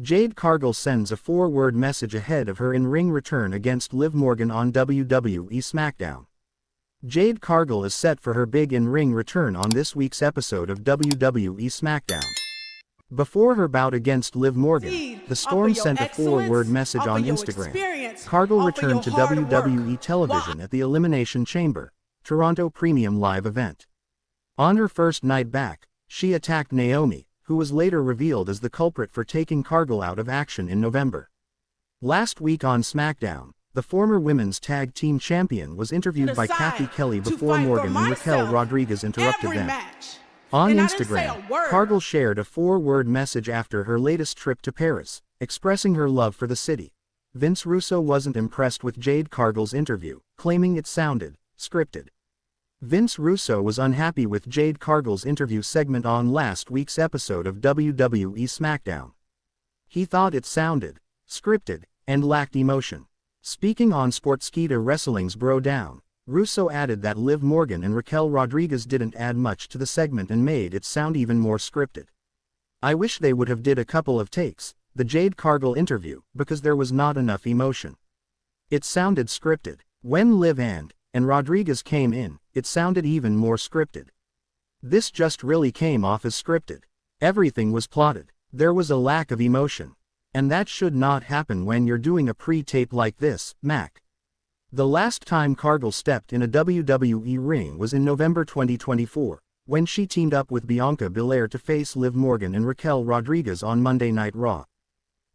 Jade Cargill sends a 4-word message ahead of her in-ring return against Liv Morgan on WWE SmackDown. Jade Cargill is set for her big in-ring return on this week's episode of WWE SmackDown. Before her bout against Liv Morgan, the Storm sent a 4-word message on Instagram. Cargill returned to WWE television at the Elimination Chamber, Toronto Premium Live event. On her first night back, she attacked Naomi, who was later revealed as the culprit for taking Cargill out of action in November. Last week on SmackDown, the former Women's Tag Team Champion was interviewed by Kathy Kelly before Morgan and Raquel Rodriguez interrupted them. On Instagram, Cargill shared a 4-word message after her latest trip to Paris, expressing her love for the city. Vince Russo wasn't impressed with Jade Cargill's interview, claiming it sounded scripted. Vince Russo was unhappy with Jade Cargill's interview segment on last week's episode of WWE SmackDown. He thought it sounded scripted and lacked emotion. Speaking on Sportskeeda Wrestling's Bro Down, Russo added that Liv Morgan and Raquel Rodriguez didn't add much to the segment and made it sound even more scripted. I wish they would have did a couple of takes, the Jade Cargill interview, because there was not enough emotion. It sounded scripted. When Liv and Rodriguez came in, it sounded even more scripted. This just really came off as scripted. Everything was plotted. There was a lack of emotion. And that should not happen when you're doing a pre-tape like this, Mac. The last time Cargill stepped in a WWE ring was in November 2024, when she teamed up with Bianca Belair to face Liv Morgan and Raquel Rodriguez on Monday Night Raw.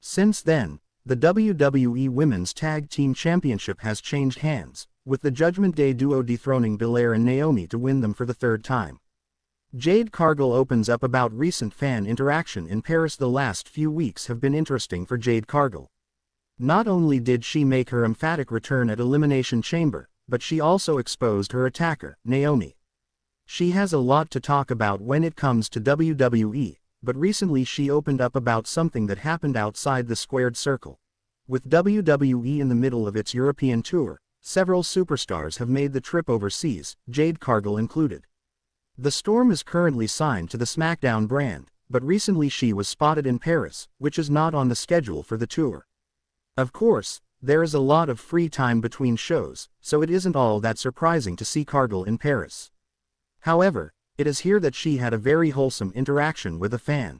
Since then, the WWE Women's Tag Team Championship has changed hands, with the Judgment Day duo dethroning Belair and Naomi to win them for the third time. Jade Cargill opens up about recent fan interaction in Paris. The last few weeks have been interesting for Jade Cargill. Not only did she make her emphatic return at Elimination Chamber, but she also exposed her attacker, Naomi. She has a lot to talk about when it comes to WWE, but recently she opened up about something that happened outside the squared circle. With WWE in the middle of its European tour, several superstars have made the trip overseas, Jade Cargill included. The Storm is currently signed to the SmackDown brand, but recently she was spotted in Paris, which is not on the schedule for the tour. Of course, there is a lot of free time between shows, so it isn't all that surprising to see Cargill in Paris. However, it is here that she had a very wholesome interaction with a fan.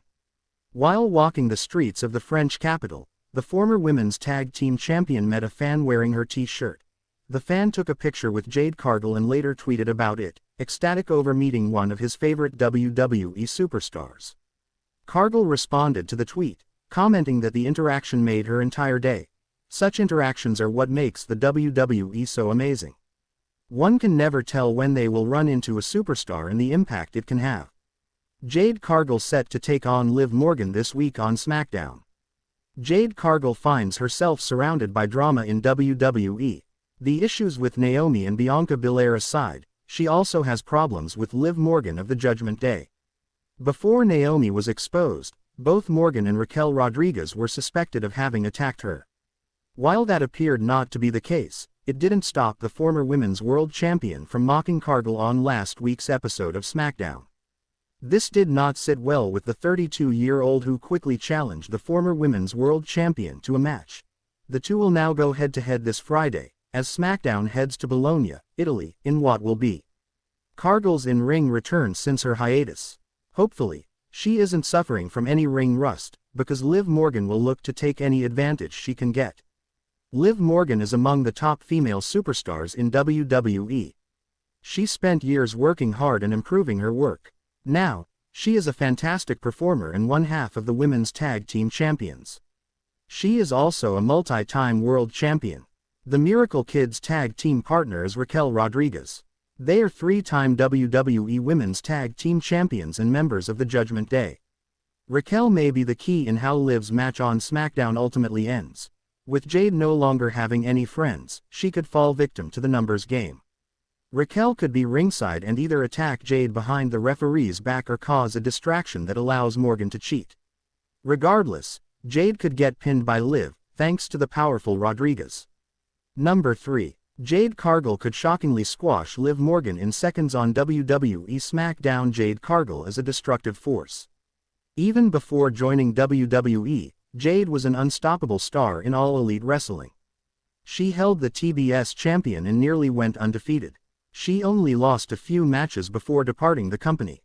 While walking the streets of the French capital, the former Women's Tag Team Champion met a fan wearing her t-shirt. The fan took a picture with Jade Cargill and later tweeted about it, ecstatic over meeting one of his favorite WWE superstars. Cargill responded to the tweet, commenting that the interaction made her entire day. Such interactions are what makes the WWE so amazing. One can never tell when they will run into a superstar and the impact it can have. Jade Cargill set to take on Liv Morgan this week on SmackDown. Jade Cargill finds herself surrounded by drama in WWE. The issues with Naomi and Bianca Belair aside, she also has problems with Liv Morgan of the Judgment Day. Before Naomi was exposed, both Morgan and Raquel Rodriguez were suspected of having attacked her. While that appeared not to be the case, it didn't stop the former Women's World Champion from mocking Cargill on last week's episode of SmackDown. This did not sit well with the 32-year-old who quickly challenged the former Women's World Champion to a match. The two will now go head-to-head this Friday, as SmackDown heads to Bologna, Italy, in what will be Cargill's in-ring return since her hiatus. Hopefully, she isn't suffering from any ring rust, because Liv Morgan will look to take any advantage she can get. Liv Morgan is among the top female superstars in WWE. She spent years working hard and improving her work. Now, she is a fantastic performer and one half of the Women's Tag Team Champions. She is also a multi-time world champion. The Miracle Kids tag team partner is Raquel Rodriguez. They are 3-time WWE Women's Tag Team Champions and members of the Judgment Day. Raquel may be the key in how Liv's match on SmackDown ultimately ends. With Jade no longer having any friends, she could fall victim to the numbers game. Raquel could be ringside and either attack Jade behind the referee's back or cause a distraction that allows Morgan to cheat. Regardless, Jade could get pinned by Liv, thanks to the powerful Rodriguez. Number 3. Jade Cargill could shockingly squash Liv Morgan in seconds on WWE SmackDown. Jade Cargill is a destructive force. Even before joining WWE, Jade was an unstoppable star in All Elite Wrestling. She held the TBS champion and nearly went undefeated. She only lost a few matches before departing the company.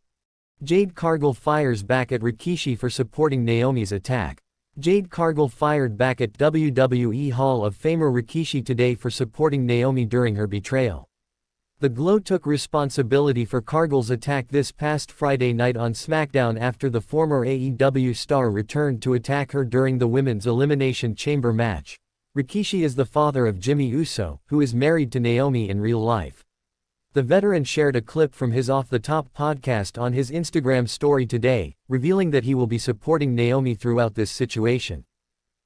Jade Cargill fires back at Rikishi for supporting Naomi's attack. Jade Cargill fired back at WWE Hall of Famer Rikishi today for supporting Naomi during her betrayal. The Glow took responsibility for Cargill's attack this past Friday night on SmackDown after the former AEW star returned to attack her during the Women's Elimination Chamber match. Rikishi is the father of Jimmy Uso, who is married to Naomi in real life. The veteran shared a clip from his Off the Top podcast on his Instagram story today, revealing that he will be supporting Naomi throughout this situation.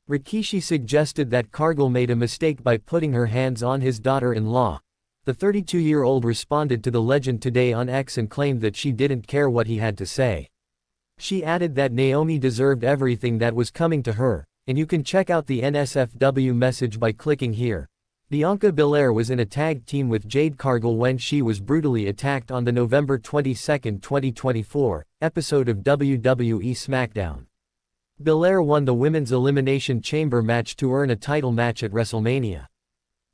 Rikishi suggested that Cargill made a mistake by putting her hands on his daughter-in-law. The 32-year-old responded to the legend today on X and claimed that she didn't care what he had to say. She added that Naomi deserved everything that was coming to her, and you can check out the NSFW message by clicking here. Bianca Belair was in a tag team with Jade Cargill when she was brutally attacked on the November 22, 2024, episode of WWE SmackDown. Belair won the Women's Elimination Chamber match to earn a title match at WrestleMania.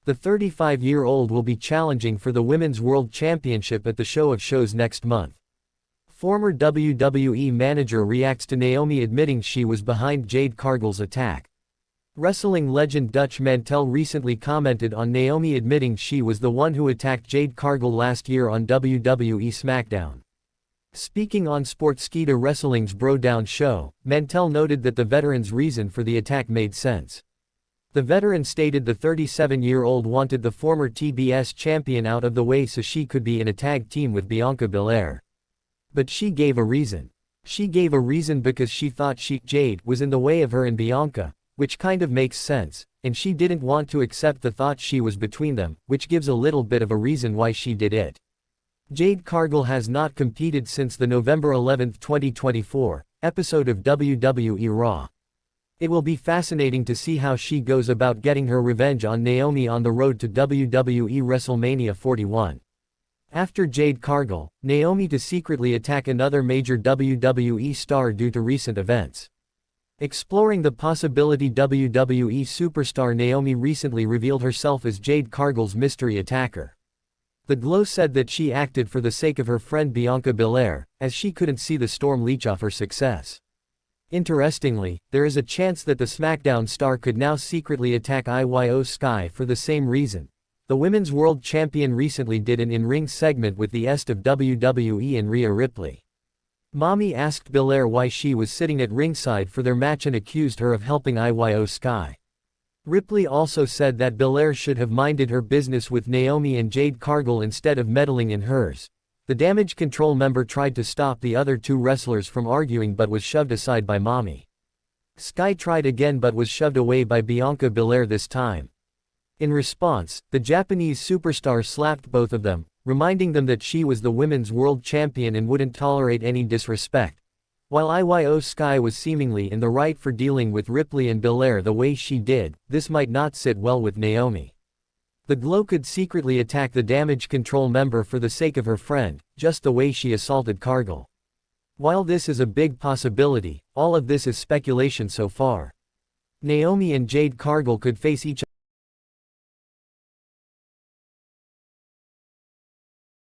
The 35-year-old will be challenging for the Women's World Championship at the Show of Shows next month. Former WWE manager reacts to Naomi admitting she was behind Jade Cargill's attack. Wrestling legend Dutch Mantel recently commented on Naomi admitting she was the one who attacked Jade Cargill last year on WWE SmackDown. Speaking on Sportskeeda Wrestling's Bro Down show, Mantel noted that the veteran's reason for the attack made sense. The veteran stated the 37-year-old wanted the former TBS champion out of the way so she could be in a tag team with Bianca Belair. But she gave a reason. She gave a reason because she thought Jade was in the way of her and Bianca, which kind of makes sense, and she didn't want to accept the thought she was between them, which gives a little bit of a reason why she did it. Jade Cargill has not competed since the November 11, 2024, episode of WWE Raw. It will be fascinating to see how she goes about getting her revenge on Naomi on the road to WWE WrestleMania 41. After Jade Cargill, Naomi to secretly attack another major WWE star due to recent events. Exploring the possibility, WWE superstar Naomi recently revealed herself as Jade Cargill's mystery attacker. The Glow said that she acted for the sake of her friend Bianca Belair, as she couldn't see the storm leech off her success. Interestingly, there is a chance that the SmackDown star could now secretly attack Iyo Sky for the same reason. The Women's World Champion recently did an in-ring segment with the est of WWE and Rhea Ripley. Mommy asked Belair why she was sitting at ringside for their match and accused her of helping Iyo Sky. Ripley also said that Belair should have minded her business with Naomi and Jade Cargill instead of meddling in hers. The Damage CTRL member tried to stop the other two wrestlers from arguing but was shoved aside by Mommy. Sky tried again but was shoved away by Bianca Belair this time. In response, the Japanese superstar slapped both of them, reminding them that she was the Women's World Champion and wouldn't tolerate any disrespect. While Iyo Sky was seemingly in the right for dealing with Ripley and Belair the way she did, this might not sit well with Naomi. The Glow could secretly attack the Damage CTRL member for the sake of her friend, just the way she assaulted Cargill. While this is a big possibility, all of this is speculation so far. Naomi and Jade Cargill could face each